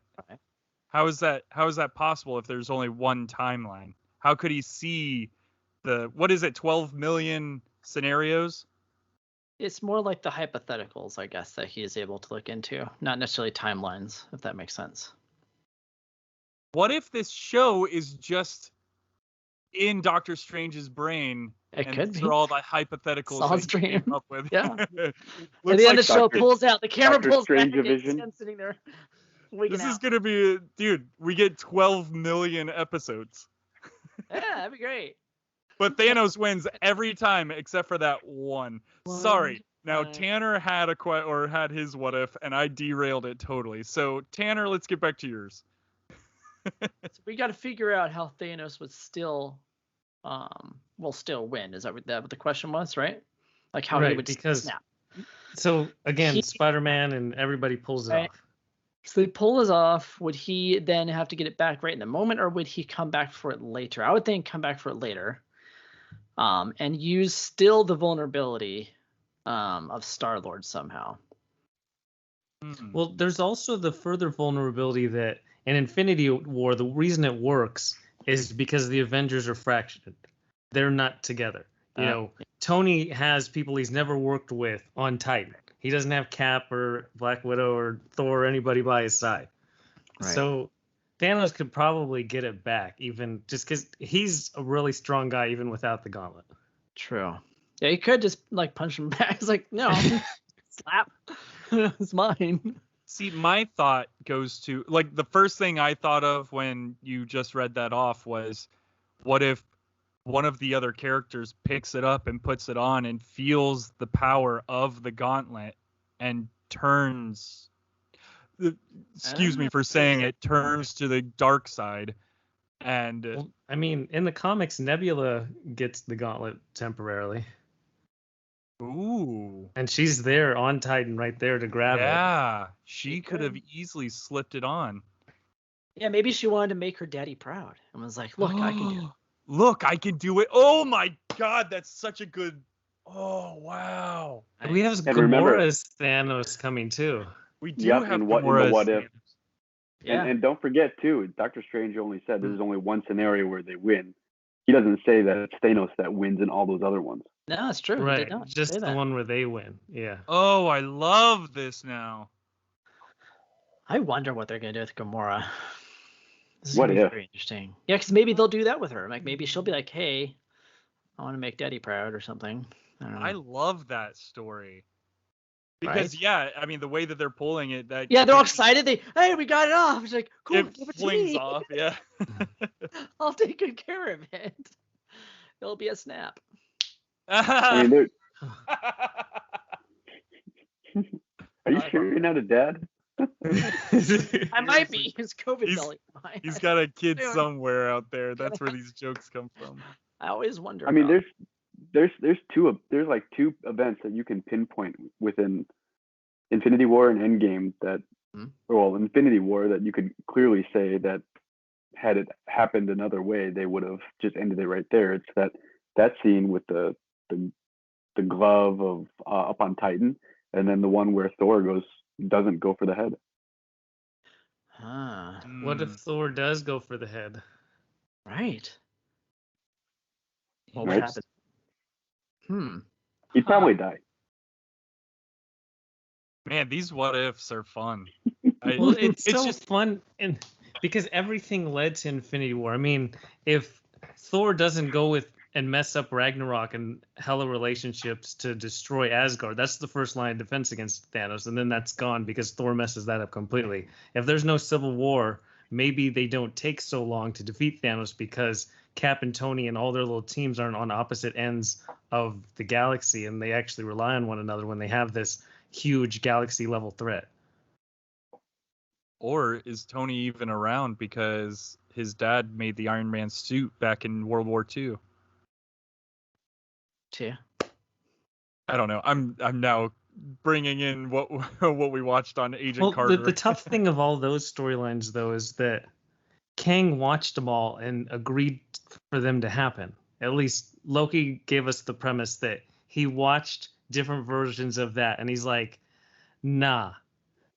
C: how is that possible if there's only one timeline? How could he see 12 million scenarios?
B: It's more like the hypotheticals, I guess, that he is able to look into, not necessarily timelines, if that makes sense.
C: What if this show is just in Doctor Strange's brain?
B: It
C: and
B: could
C: these
B: be
C: are all the hypotheticals
B: Solid
C: that he came
B: dream.
C: up with.
B: Yeah. At the
C: Looks
B: end
C: like
B: of the show, pulls out, the camera
D: Dr.
B: pulls
D: Strange
B: back, and
D: vision.
B: Stan's sitting there.
C: This is gonna be, dude. We get 12 million episodes.
B: Yeah, that'd be great.
C: But Thanos wins every time except for that one. Sorry. Now
B: time.
C: Tanner had had his what if, and I derailed it totally. So Tanner, let's get back to yours.
B: So we got to figure out how Thanos would still win. Is that what the question was, right? Like how he would snap.
A: So again, Spider-Man and everybody pulls it off.
B: So they pull this off. Would he then have to get it back right in the moment, or would he come back for it later? I would think come back for it later. And use still the vulnerability of Star-Lord somehow.
A: Well, there's also the further vulnerability that in Infinity War, the reason it works is because the Avengers are fractured. They're not together. You know, Tony has people he's never worked with on Titan. He doesn't have Cap or Black Widow or Thor or anybody by his side. Right. So Thanos could probably get it back, even just because he's a really strong guy, even without the gauntlet.
B: True. Yeah, he could just like punch him back. It's like, no, slap. It's mine.
C: See, my thought goes to, like, the first thing I thought of when you just read that off was, what if one of the other characters picks it up and puts it on and feels the power of the gauntlet and turns, excuse me for saying it, turns to the dark side. And
A: well, I mean, in the comics, Nebula gets the gauntlet temporarily.
C: Ooh.
A: And she's there on Titan right there to grab it.
C: Yeah, she could have easily slipped it on.
B: Yeah, maybe she wanted to make her daddy proud and was like, look, I can do it.
C: Look, I can do it. Oh my God, that's such a good. Oh, wow.
A: We have Gamora's Thanos coming too.
C: We do have
D: Gamora's. What if?
B: Yeah.
D: And don't forget too, Doctor Strange only said there's only one scenario where they win. He doesn't say that it's Thanos that wins in all those other ones.
B: No, it's true.
A: Right, just the one where they win. Yeah.
C: Oh, I love this now.
B: I wonder what they're gonna do with Gamora. This is
D: what if?
B: Very interesting. Yeah, because maybe they'll do that with her. Like maybe she'll be like, "Hey, I want to make Daddy proud" or something.
C: I love that story. Because yeah, I mean the way that they're pulling it, that
B: they're all excited. Hey, we got it off. It's like, cool,
C: it
B: give it to
C: flings
B: me.
C: off. Yeah.
B: I'll take good care of it. It'll be a snap.
D: I mean, are you sure you're not a dad?
B: I might be. His COVID belly.
C: He's got a kid somewhere out there. That's where these jokes come from.
B: I always wonder.
D: I mean, there's two events that you can pinpoint within Infinity War and Endgame that, well, Infinity War that you could clearly say that had it happened another way, they would have just ended it right there. It's that scene with the glove of up on Titan, and then the one where Thor doesn't go for the head.
A: What if Thor does go for the head?
B: Right. What
D: Right.
B: would happen?
D: He'd probably die.
C: Man, these what ifs are fun.
A: Well, it's just fun, and because everything led to Infinity War. I mean, if Thor doesn't go with and mess up Ragnarok and Hela relationships to destroy Asgard, that's the first line of defense against Thanos, and then that's gone because Thor messes that up completely. If there's no civil war maybe they don't take so long to defeat Thanos because Cap and Tony and all their little teams aren't on opposite ends of the galaxy, and they actually rely on one another when they have this huge galaxy level threat.
C: Or is Tony even around because his dad made the Iron Man suit back in World War II?
B: Yeah.
C: I don't know. I'm now bringing in what we watched on Agent Carter.
A: The tough thing of all those storylines, though, is that Kang watched them all and agreed for them to happen. At least Loki gave us the premise that he watched different versions of that, and he's like, nah,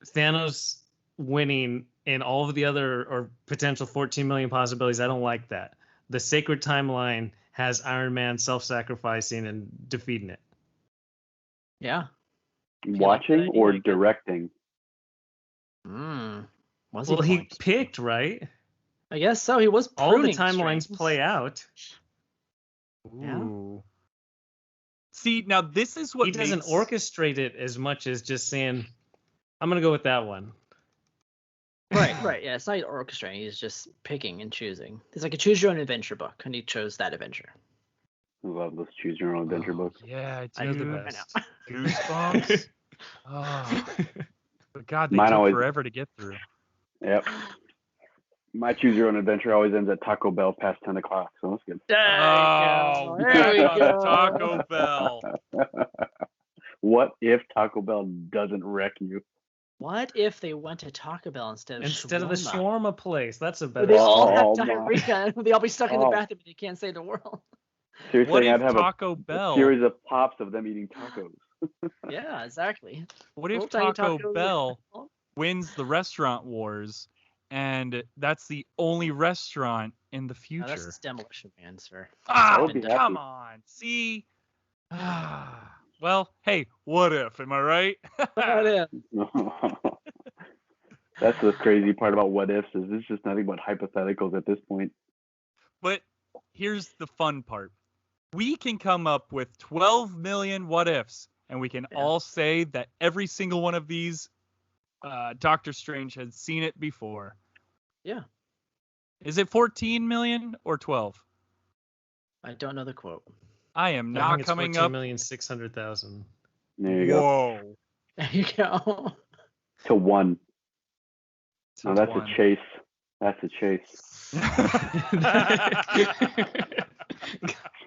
A: Thanos winning in all of the other or potential 14 million possibilities, I don't like that. The sacred timeline has Iron Man self-sacrificing and defeating it.
B: Yeah.
D: Watching
B: like
D: or
B: that.
D: directing?
B: Well,
A: He picked, right?
B: I guess so. He was
A: All the
B: pruning
A: timelines
B: strings.
A: play out.
C: Ooh. See, now this is what
A: He doesn't orchestrate it as much as just saying, I'm going to go with that one.
B: Right. Yeah, it's not orchestrating. He's just picking and choosing. It's like a choose your own adventure book, and he chose that adventure.
D: I love those choose your own adventure books.
C: Yeah,
A: They're the
C: dude.
A: best.
C: Goosebumps. Oh, but God, they
D: Mine
C: took
D: always-
C: forever to get through.
D: Yep. My choose your own adventure always ends at Taco Bell past 10 o'clock, so that's good.
C: Oh,
B: There we
C: back on
B: go.
C: Taco Bell.
D: What if Taco Bell doesn't wreck you?
B: What if they went to Taco Bell instead of
A: The
B: shawarma?
A: shawarma place. That's a
B: Where
A: better
B: they all have
D: Oh, my.
B: diarrhea. They all be stuck in the
D: Oh.
B: bathroom and they can't save the world.
D: Seriously,
C: What if
D: I'd have
C: Taco
D: a
C: Bell?
D: series of pops of them eating tacos.
B: Yeah, exactly.
C: What
B: Little
C: if
B: tiny
C: Taco
B: tacos.
C: Bell wins the restaurant wars, and that's the only restaurant in the
B: No,
C: future?
B: that's Demolition Man, sir.
C: Ah,
D: would be
C: come
D: happy.
C: on. See? Well, hey, what if? Am I right?
B: What if?
D: That's the crazy part about what ifs is it's just nothing but hypotheticals at this point.
C: But here's the fun part. We can come up with 12 million what ifs, and we can all say that every single one of these Doctor Strange has seen it before.
B: Yeah.
C: Is it 14 million or 12?
B: I don't know the quote.
C: I am
A: I
C: not
A: think it's
C: coming up.
A: 14,600,000.
D: There you go.
C: Whoa.
B: There you go.
D: To one. No, that's
C: one.
D: a chase. That's a chase.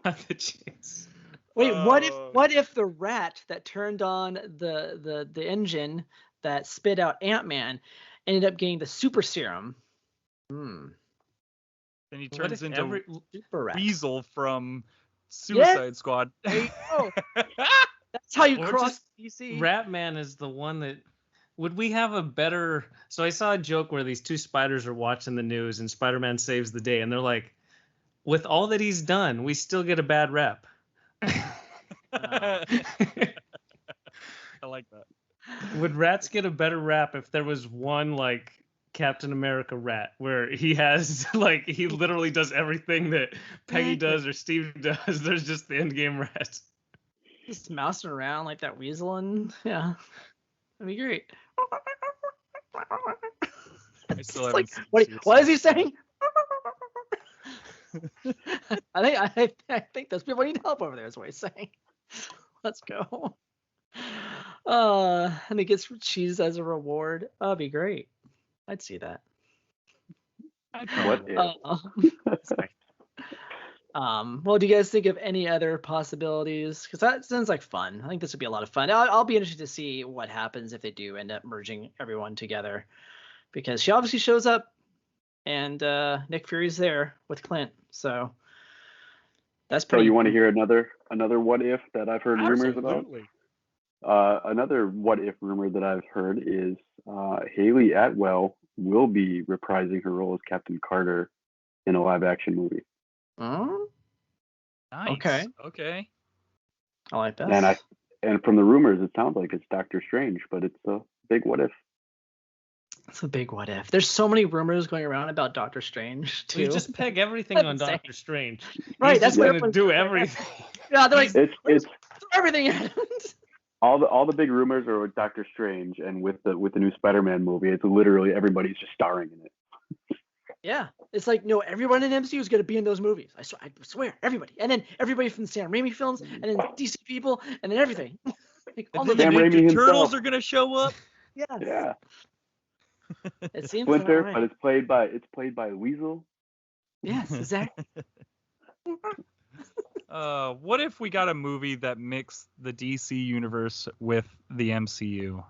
A: Got the chase.
B: Wait, what if the rat that turned on the engine that spit out Ant-Man ended up getting the super serum?
C: Then he
A: What
C: turns
A: if
C: into
B: Super rat.
C: Weasel from Suicide Squad.
B: Oh, that's how you
A: Or
B: cross
A: just
B: DC.
A: Ratman is the one that. Would we have a better? So I saw a joke where these two spiders are watching the news and Spider-Man saves the day, and they're like, "With all that he's done, we still get a bad rep."
C: I like that.
A: Would rats get a better rap if there was one like Captain America rat where he has like he literally does everything that Peggy does or Steve does? There's just the end game rat.
B: Just mousing around like that weasel, and yeah, that'd be great.
C: I still
B: It's like,
C: haven't seen
B: what
C: Suicide
B: is he
C: Squad.
B: saying? I think those people need help over there. Is what he's saying. Let's go. And he gets cheese as a reward. That'd be great. I'd see that.
D: What if?
B: Well, do you guys think of any other possibilities? Because that sounds like fun. I think this would be a lot of fun. I'll be interested to see what happens if they do end up merging everyone together. Because she obviously shows up, and Nick Fury's there with Clint. So that's
D: So
B: pretty.
D: you want to hear another what if that I've heard rumors about?
C: Absolutely.
D: Another what if rumor that I've heard is Haley Atwell will be reprising her role as Captain Carter in a live action movie.
B: Oh,
C: Nice. Okay.
B: I like that.
D: And from the rumors, it sounds like it's Doctor Strange, but it's a big what if.
B: It's a big what if. There's so many rumors going around about Doctor Strange too.
A: You just peg everything on
B: Insane.
A: Doctor Strange.
B: Right,
A: He's
B: that's
A: just
B: what
A: gonna
B: everyone's
A: do
B: doing.
A: everything.
B: Yeah, they're like,
D: It's
B: throw everything at him.
D: all the big rumors are with Doctor Strange, and with the new Spider-Man movie, it's literally everybody's just starring in it.
B: Yeah, it's like no, everyone in MCU is gonna be in those movies. I swear, everybody, and then everybody from the Sam Raimi films, and then DC people, and then everything. Like,
C: And
B: all
C: then
B: the
C: the
D: Sam Raimi
C: Ninja
D: himself.
C: Turtles are gonna show up.
B: yes,
D: Yeah,
B: it seems
D: Splinter,
B: that way.
D: but it's played by Weasel.
B: Yes, exactly.
C: What if we got a movie that mixed the DC universe with the MCU?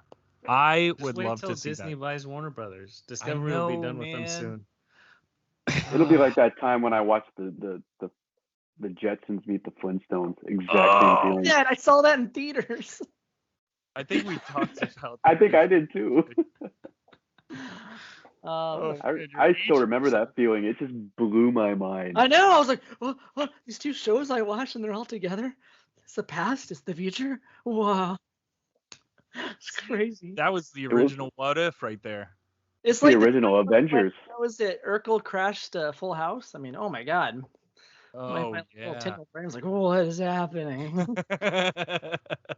C: I
A: Just
C: would
A: wait
C: love
A: till
C: to see
A: Disney
C: that.
A: buys Warner Brothers. Discovery will be
C: know,
A: done with them
C: man.
A: soon.
D: It'll be like that time when I watched the Jetsons meet the Flintstones. Exact
C: Oh.
D: same feeling.
B: Yeah, I saw that in theaters.
C: I think we talked about.
D: I think I did too.
C: Oh, man, you're
D: I still
C: aging
D: remember
C: yourself.
D: that feeling. It just blew my mind.
B: I know. I was like, oh, these two shows I watched and they're all together. It's the past. It's the future. Wow, it's crazy.
C: That was the
D: was-
C: original What If right there.
B: It's
D: the
B: like
D: original Avengers.
B: What was it? Urkel crashed Full House. I mean, oh my God. My
C: Oh
B: little
C: yeah.
B: tingle brain was like, oh, what is happening?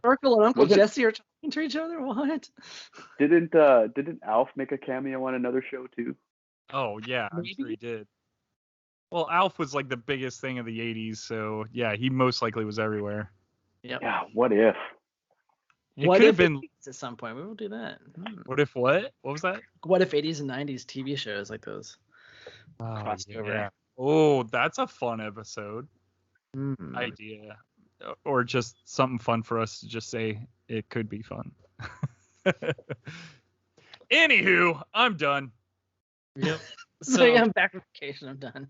B: Urkel and Uncle
D: Was it-
B: Jesse are talking to each other. What?
D: Didn't Alf make a cameo on another show too?
C: Oh yeah, I'm sure
B: Maybe?
C: he did. Well, Alf was like the biggest thing of the '80s, so yeah, he most likely was everywhere.
B: Yep.
D: Yeah. What if?
C: It
B: What
C: could
B: if
C: have been.
B: at some point we will do that?
C: What if what? What was that?
B: What if 80s and 90s TV shows like those?
C: Oh,
B: Crossover.
C: yeah. Oh, that's a fun episode
B: Hmm.
C: idea, or just something fun for us to just say it could be fun. Anywho, I'm done.
A: Yep.
B: So
A: So
B: I'm back from vacation. I'm done.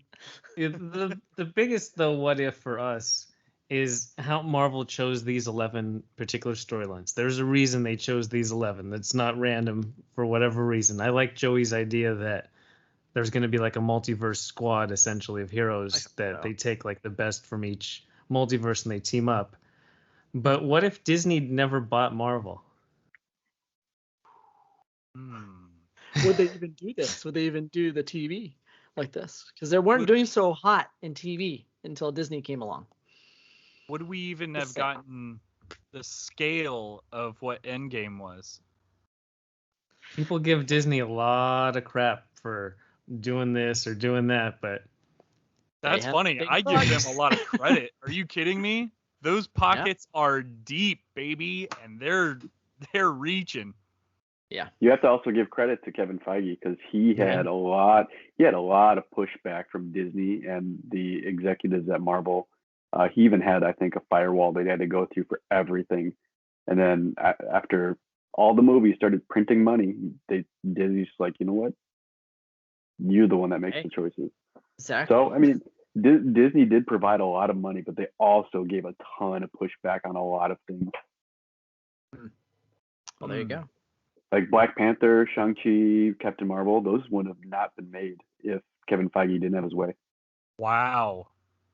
A: yeah, the biggest though what if for us is how Marvel chose these 11 particular storylines. There's a reason they chose these 11. That's not random for whatever reason. I like Joey's idea that there's going to be like a multiverse squad essentially of heroes that they take like the best from each multiverse and they team up. But what if Disney never bought Marvel?
B: Would they even do this? Would they even do the TV like this? Because they weren't doing so hot in TV until Disney came along.
C: Would we even
B: Just
C: have
B: saying.
C: gotten the scale of what Endgame was?
A: People give Disney a lot of crap for doing this or doing that, but
C: That's
B: have
C: funny.
B: big
C: I give
B: bucks.
C: them a lot of credit. Are you kidding me? Those pockets are deep, baby, and they're reaching.
D: You have to also give credit to Kevin Feige because he had a lot of pushback from Disney and the executives at Marvel. He even had, I think, a firewall they had to go through for everything. And then after all the movies started printing money, Disney's like, you know what? You're the one that makes
B: Hey.
D: the choices.
B: Exactly.
D: So I mean, Disney did provide a lot of money, but they also gave a ton of pushback on a lot of things.
B: Well, there you go.
D: Like Black Panther, Shang-Chi, Captain Marvel, those would have not been made if Kevin Feige didn't have his way.
C: Wow.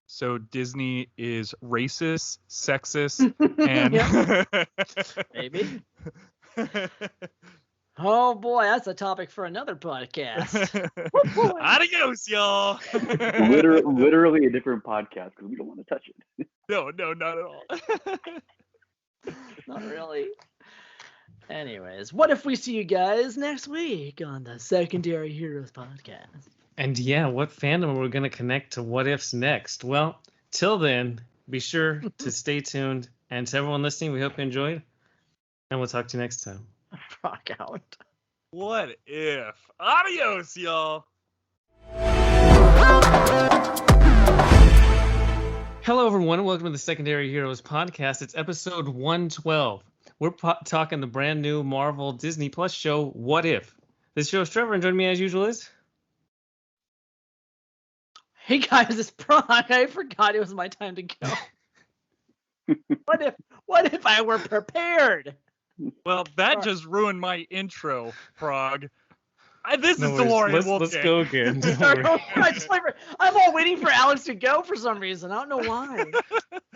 C: So Disney is racist, sexist, and
B: Maybe. Oh boy, that's a topic for another podcast.
C: Adios, y'all.
D: Literally a different podcast because we don't want to touch it.
C: No, not at all.
B: Not really. Anyways, what if we see you guys next week on the Secondary Heroes podcast?
A: and yeah, what fandom are we going to connect to what ifs next? Well, till then, be sure to stay tuned. And to everyone listening, we hope you enjoyed. And we'll talk to you next time.
B: Rock out.
C: What if? Adios, y'all.
A: Hello, everyone. Welcome to the Secondary Heroes podcast. It's episode 112. We're talking the brand new Marvel Disney Plus show, What If? This show is Trevor, and joining me as usual is...
B: Hey guys, it's Prague. I forgot it was my time to go. What if I were prepared?
C: Well, that just ruined my intro, Prague. This
A: No
C: is
A: worries.
C: DeLorean.
A: Let's go again. Don't worry.
B: I'm all waiting for Alex to go for some reason. I don't know why.